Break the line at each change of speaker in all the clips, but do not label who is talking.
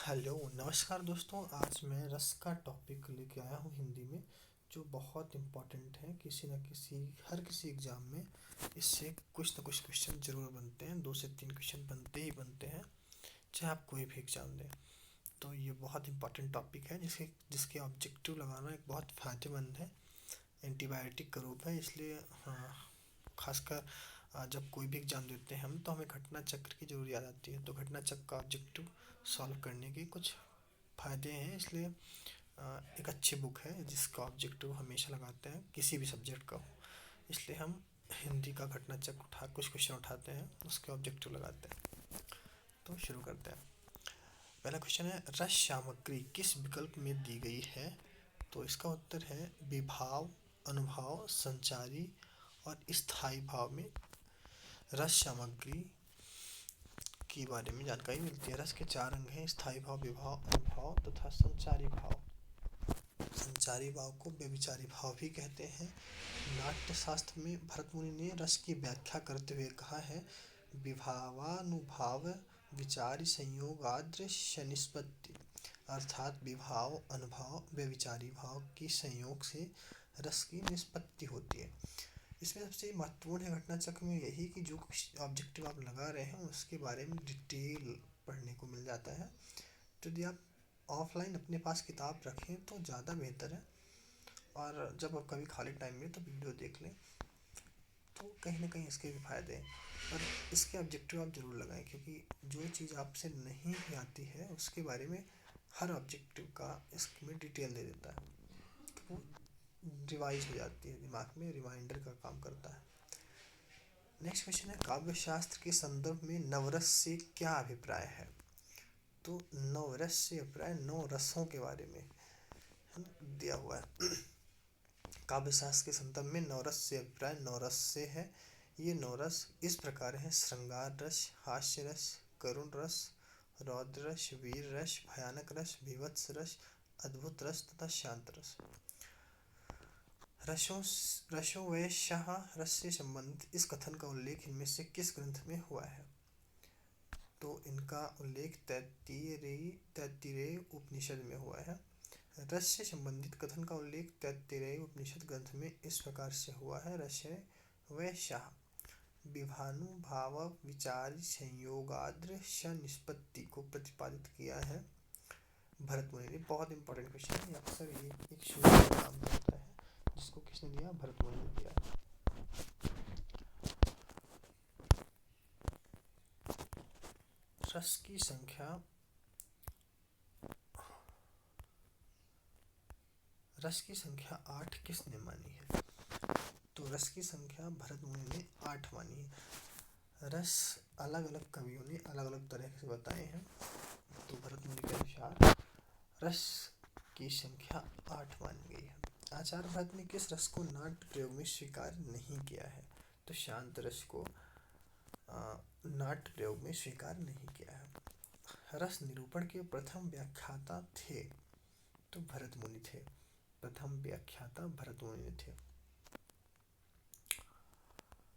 Hello नमस्कार दोस्तों। आज मैं रस का टॉपिक लेके आया हूँ हिंदी में, जो बहुत इम्पोर्टेंट है। किसी न किसी हर किसी एग्ज़ाम में इससे कुछ न कुछ क्वेश्चन ज़रूर बनते हैं। 2 से 3 क्वेश्चन बनते ही बनते हैं, चाहे आप कोई भी एग्ज़ाम दें। तो ये बहुत इम्पोर्टेंट टॉपिक है जिसके जिसके ऑब्जेक्टिव लगाना एक बहुत फ़ायदेमंद है। एंटीबायोटिक का रूप है, इसलिए हाँ, खासकर जब कोई भी एग्ज़ाम देते हैं हम, तो हमें घटना चक्र की जरूर याद आती है। तो घटना चक्र का ऑब्जेक्टिव सॉल्व करने के कुछ फ़ायदे हैं, इसलिए एक अच्छी बुक है जिसका ऑब्जेक्टिव हमेशा लगाते हैं, किसी भी सब्जेक्ट का हो। इसलिए हम हिंदी का घटना चक्र कुछ क्वेश्चन उठाते हैं, उसके ऑब्जेक्टिव लगाते हैं। तो शुरू करते हैं। पहला क्वेश्चन है, रस सामग्री किस विकल्प में दी गई है? तो इसका उत्तर है विभाव, अनुभाव, संचारी और स्थायी भाव में रस सामग्री के बारे में जानकारी मिलती है। रस के 4 अंग हैं: स्थायी भाव, विभाव, अनुभाव तथा संचारी भाव। संचारी भाव को व्यभिचारी भाव भी कहते हैं। नाट्य शास्त्र में भरत मुनि ने रस की व्याख्या करते हुए कहा है, विभावानुभाव विचारी संयोगादृश्य निष्पत्ति। अर्थात विभाव, अनुभाव, व्यभिचारी भाव के संयोग से रस की निष्पत्ति होती है। इसमें सबसे महत्वपूर्ण है घटना चक्र में यही कि जो ऑब्जेक्टिव आप लगा रहे हैं उसके बारे में डिटेल पढ़ने को मिल जाता है। तो यदि आप ऑफलाइन अपने पास किताब रखें तो ज़्यादा बेहतर है, और जब आप कभी खाली टाइम में तो वीडियो देख लें, तो कहीं ना कहीं इसके भी फायदे हैं। और इसके ऑब्जेक्टिव आप ज़रूर लगाएं, क्योंकि जो चीज़ आपसे नहीं भी आती है उसके बारे में हर ऑब्जेक्टिव का इसमें डिटेल दे देता है, तो वो रिवाइज हो जाती है, दिमाग में रिमाइंडर का काम करता है। नेक्स्ट क्वेश्चन है, काव्य शास्त्र के संदर्भ में नवरस से क्या अभिप्राय है? तो नवरस से अभिप्राय 9 रसों के बारे में दिया हुआ है। काव्य शास्त्र के संदर्भ में नवरस से अभिप्राय 9 रस से है। ये 9 रस इस प्रकार हैं: श्रृंगार रस, हास्य रस, करुण रस, रौद्र रस, वीर रस, भयानक रस, भीभत्स रस, अद्भुत रस तथा शांत रस। रसों व शाह रस से संबंधित इस कथन का उल्लेख इनमें से किस ग्रंथ में हुआ है? तो इनका उल्लेख तैत्तिरेय उपनिषद में हुआ है। रस से संबंधित कथन का उल्लेख तैत्तिरेय उपनिषद ग्रंथ में इस प्रकार से हुआ है: रसय व शाह विभानुभाव विचारी संयोगादृश्य निष्पत्ति को प्रतिपादित किया है भरत मुनि ने। बहुत इंपॉर्टेंट क्वेश्चन है, अक्सर ये एक शोध का काम करता है, जिसको किसने दिया? भरत मुनि ने दिया। रस की संख्या, रस की संख्या 8 किसने मानी है? तो रस की संख्या भरत मुनि ने 8 मानी है। रस अलग अलग कवियों ने अलग अलग तरह से बताए हैं, तो भरत मुनि के अनुसार रस की संख्या 8 मानी गई है। आचार्य भरत ने किस रस को नाट्य प्रयोग में स्वीकार नहीं किया है? तो शांत रस को नाट्य प्रयोग में स्वीकार नहीं किया है। रस निरूपण के प्रथम व्याख्याता थे, तो भरत मुनि थे। प्रथम व्याख्याता भरत मुनि थे।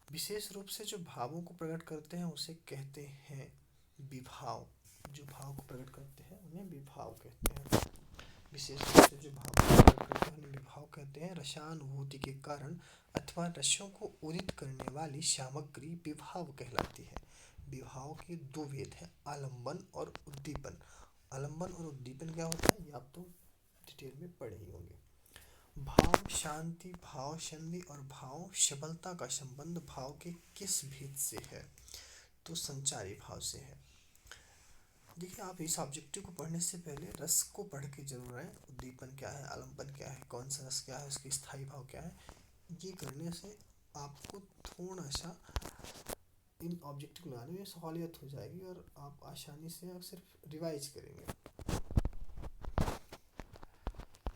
विशेष रूप से जो भावों को प्रकट करते हैं उसे कहते हैं विभाव। जो भाव को प्रकट करते हैं उन्हें विभाव कहते हैं। विशेष रूप से जो भाव को प्रकट करते हैं उन्हें विभाव कहते हैं। रसानुभूति के कारण अथवा रसों को उदित करने वाली सामग्री विभाव कहलाती है। विभाव के 2 भेद हैं, आलंबन और उद्दीपन। आलंबन और उद्दीपन क्या होता है, ये आप तो डिटेल में पढ़े ही होंगे। भाव शांति, भाव संधि और भाव सबलता का संबंध भाव के किस भेद से है? तो संचारी भाव से है। देखिए, आप इस ऑब्जेक्टिव को पढ़ने से पहले रस को पढ़ के जरूर आए। उद्दीपन क्या है, आलंबन क्या है, कौन सा रस क्या है, उसकी स्थायी भाव क्या है। ये करने से आपको थोड़ा सा इन ऑब्जेक्टिव लगाने में सहूलियत हो जाएगी और आप आसानी से आप सिर्फ रिवाइज करेंगे।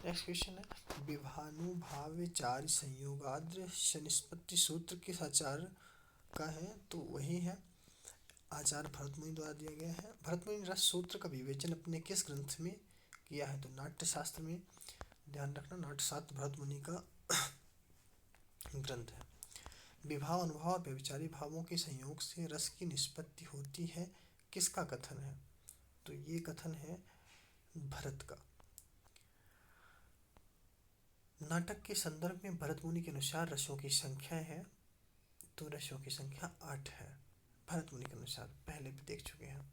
नेक्स्ट क्वेश्चन है, विभानुभाव विचारी संयोगादृश्य निष्पत्ति सूत्र किस आचार्य का है? तो वही है आचार्य भरत मुनि द्वारा दिया गया है। भरत मुनि रस सूत्र का विवेचन अपने किस ग्रंथ में किया है? तो नाट्य शास्त्र में। ध्यान रखना, नाट्य शास्त्र भरत मुनि का ग्रंथ है। विभाव, अनुभाव और व्यभिचारी भावों के संयोग से रस की निष्पत्ति होती है, किसका कथन है? तो ये कथन है भरत का। नाटक के संदर्भ में भरत मुनि के अनुसार रसों की संख्या है, तो रसों की संख्या 8 है। भरत मुनि के अनुसार पहले भी देख चुके हैं।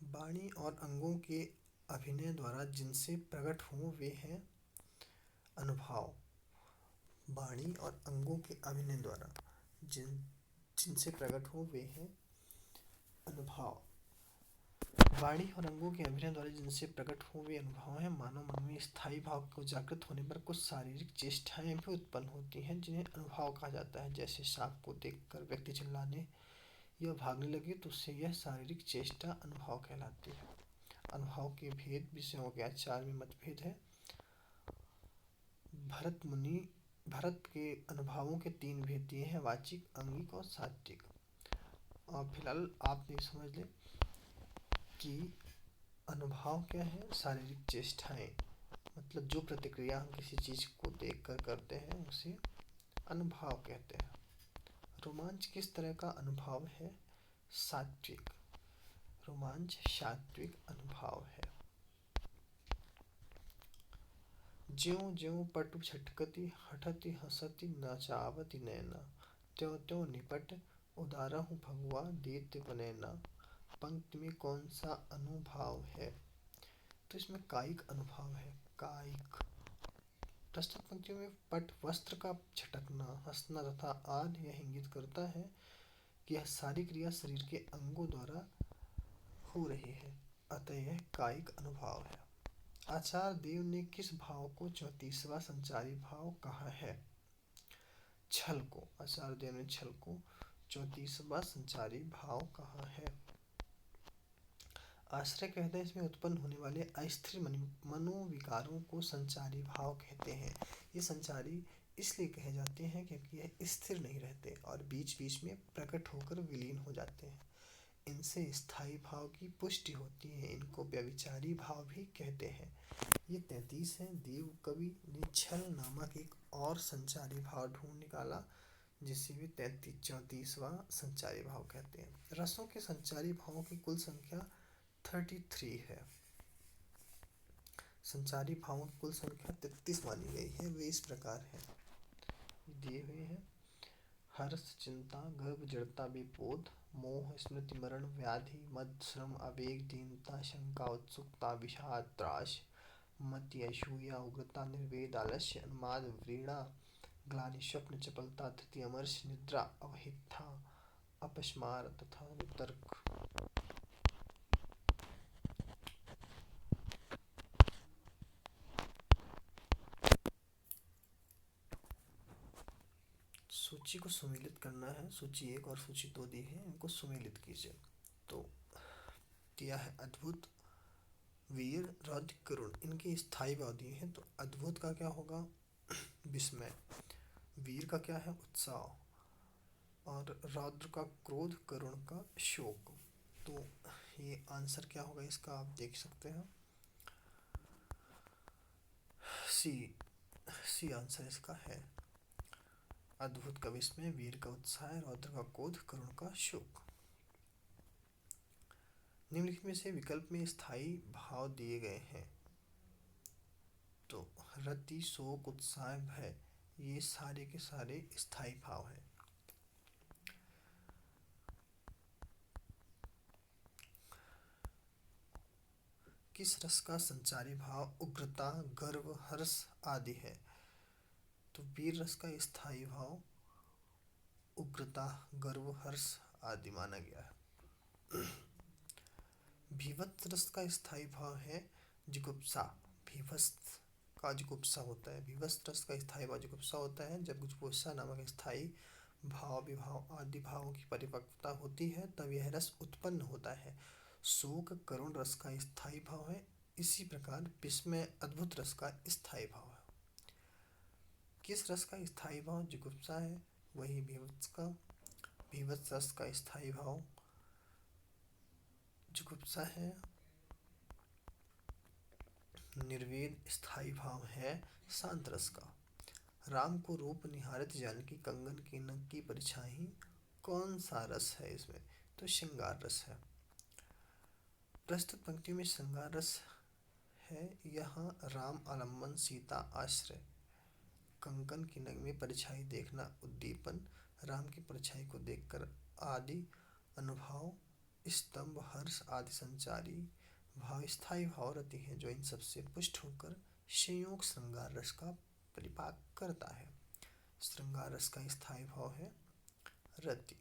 वाणी और अंगों के अभिनय द्वारा जिनसे प्रकट हो वे हैं अनुभाव। वाणी और अंगों के अभिनय द्वारा जिनसे प्रकट हो वे हैं अनुभाव। वाणी और अंगों के अभिनय द्वारा जिनसे प्रकट हो वे अनुभव हैं। मानव मन में स्थायी भाव को जागृत होने पर कुछ शारीरिक चेष्टाएं भी उत्पन्न होती हैं जिन्हें अनुभाव कहा जाता है। जैसे सांप को देखकर व्यक्ति चिल्लाने या भागने लगे तो उससे यह शारीरिक चेष्टा अनुभाव कहलाती है। अनुभाव के भेद विषयों के आचार में मतभेद है। भरत के अनुभावों के 3 भेद दिए हैं, वाचिक, अंगिक और सात्विक। और फिलहाल आप ये समझ लें कि अनुभाव क्या है। शारीरिक चेष्टाएं, मतलब जो प्रतिक्रिया हम किसी चीज को देखकर करते हैं उसे अनुभाव कहते हैं। रोमांच किस तरह का अनुभव है? सात्विक। रोमांच सात्विक अनुभव है। ज्यों ज्यों पटु छटकती हठति हसति नचावति नैना, त्यों त्यों निपट उदारहु भगवा दैत्य बनैना। पंक्ति में कौन सा अनुभाव है? तो इसमें कायिक अनुभाव है। कायिक। प्रस्तुत पंक्तियों में पट वस्त्र का झटकना, हंसना तथा आदि यह इंगित करता है कि यह सारी क्रिया शरीर के अंगों द्वारा हो रही है, अतः यह कायिक अनुभाव है। आचार्य देव ने किस भाव को 34वां संचारी भाव कहा है? छल को। आचार्य देव ने छल को 34वां संचारी भाव कहा है। आश्रय कहते हैं इसमें उत्पन्न होने वाले अस्थिर मनोविकारों को संचारी भाव कहते हैं। ये संचारी इसलिए कहे जाते हैं क्योंकि यह स्थिर नहीं रहते और बीच बीच में प्रकट होकर विलीन हो जाते हैं। इनसे स्थायी भाव की पुष्टि होती है। इनको व्यभिचारी भाव भी कहते हैं। ये 33 हैं। देव कवि ने छल नामक एक और संचारी भाव ढूंढ निकाला जिसे वे 34वां संचारी भाव कहते हैं। रसों के संचारी भावों की कुल संख्या 33 है। संचारी भावों की कुल संख्या 33 मानी गई है। वे इस प्रकार हैं, दिए हुए हैं। हर्ष, चिंता, गर्व, जड़ता, विपोध, मोह, स्मृति, मरण, व्याधि, मद, श्रम, आवेग, दीनता, शंका, उत्सुकता, विषाद, त्रास, मति, असूया, उग्रता, निर्वेद, आलस्य, उन्माद, व्रीड़ा, ग्लानि, स्वप्न, चपलता, धृति, अमर्ष, निद्रा, अवहितता, अपस्मार तथा वितर्क। सूची को सुमेलित करना है। सूची 1 और सूची 2 दी है, इनको सुमेलित कीजिए। तो दिया है अद्भुत, वीर, रौद्र, करुण। इनके स्थायी भाव दिए हैं। तो अद्भुत का क्या होगा? विस्मय। वीर का क्या है? उत्साह। और रौद्र का क्रोध, करुण का शोक। तो ये आंसर क्या होगा इसका आप देख सकते हैं। सी आंसर इसका है। अद्भुत का विस्मय, वीर का उत्साह, रौद्र का क्रोध, करुण का शोक। निम्नलिखित में से विकल्प में स्थायी भाव दिए गए हैं। तो रति, शोक, उत्साह, भय, ये सारे के सारे स्थायी भाव हैं। किस रस का संचारी भाव उग्रता, गर्व, हर्ष आदि है? तो वीर रस का स्थायी भाव उग्रता, गर्व, हर्ष आदि माना गया है। भीभत्स रस का स्थायी भाव है जुगुप्सा। भीभत्स का जुगुप्सा होता है। भीभत्स रस का स्थायी भाव जुगुप्सा होता है। जब जुगुप्सा नामक स्थायी भाव, विभाव आदि भावों की परिपक्वता होती है तब यह रस उत्पन्न होता है। शोक करुण रस का स्थायी भाव है। इसी प्रकार विस्मय अद्भुत रस का स्थायी भाव है। किस रस का स्थायी भाव जुगुप्सा है? वही भीभत्स का। भीभत्स रस का स्थायी भाव जुगुप्सा है। निर्वेद स्थायी भाव है शांत रस का। राम को रूप निहारत जानकी, कंगन की नग की परिछाई कौन सा रस है इसमें? तो श्रृंगार रस है। प्रस्तुत पंक्ति में श्रृंगार रस है। यहाँ राम आलम्बन, सीता आश्रय, कंकन की नग में परछाई देखना उद्दीपन, राम की परछाई को देखकर आदि अनुभव, स्तंभ, हर्ष आदि संचारी भाव, स्थायी भाव रति है जो इन सबसे पुष्ट होकर संयोग श्रृंगार रस का परिपाक करता है। श्रृंगार रस का स्थायी भाव है रति।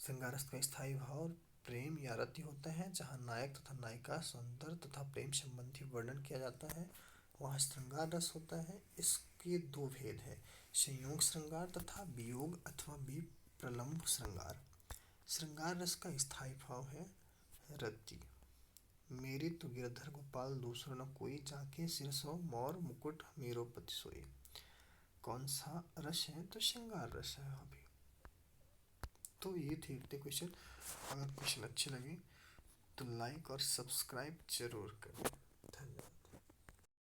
श्रृंगार रस का स्थायी भाव प्रेम या रति होता है। जहाँ नायक तथा नायिका सौंदर्य तथा प्रेम संबंधी वर्णन किया जाता है वहाँ श्रृंगार रस होता है। इसके दो भेद हैं, संयोग श्रृंगार तथा वियोग अथवा विप्रलम्भ श्रृंगार। श्रृंगार रस का स्थायी भाव है रति। मेरे तो गिरधर गोपाल दूसरा न कोई, जाके सिरसो मोर मुकुट मेरो पति सोई। कौन सा रस है? तो श्रृंगार रस है। अभी तो ये थे इतने क्वेश्चन। अगर क्वेश्चन अच्छे लगे तो लाइक और सब्सक्राइब जरूर करें।